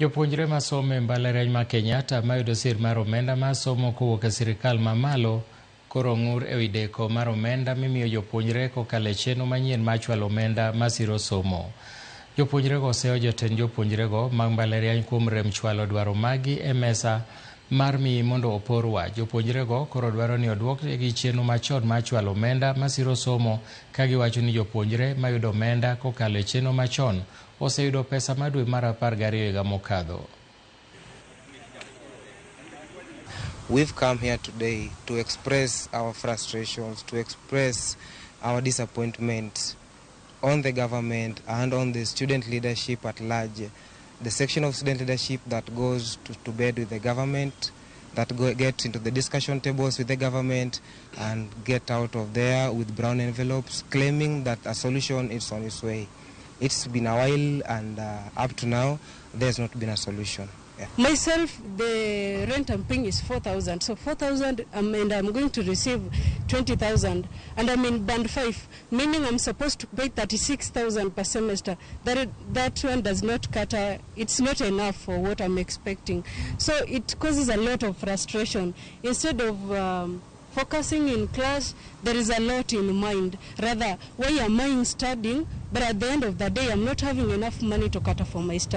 Jopuonjre masomo e mbalariany ma Kenyatta mayudo sir mar omenda mar somo kowuok e sirkal mamalo koro ng'ur e wi deko mar omenda mimiyo jopuonjre kokalo e chenro manyien mar chwalo omenda masiro somo. Jopuonjrego oseyo jotend jopuonjrego mag mbalariany kuom rem chwalo dwaro magi e mesa mar mi mondo opor wach. Jopuonjrego koro dwaro ni odwokgi chenro machon mar chwalo omenda masiro somo, ka giwacho ni jopuonjre mayudo omenda kokalo e chenro machon oseyudo pesa mar dwe mar 12 higa mokadho. We've come here today to express our frustrations, to express our disappointment on the government and on the student leadership at large. The section of student leadership that goes to bed with the government, that gets into the discussion tables with the government and get out of there with brown envelopes claiming that a solution is on its way. It's been a while and up to now there's not been a solution. Yeah. Myself, the rent I'm paying is 4,000. So 4,000 and I'm going to receive 20,000 and I'm in band 5, meaning I'm supposed to pay 36,000 per semester. That one does not cater, it's not enough for what I'm expecting. So it causes a lot of frustration. Instead of focusing in class, there is a lot in mind. Rather, why am I studying? But at the end of the day, I'm not having enough money to cater for my studies.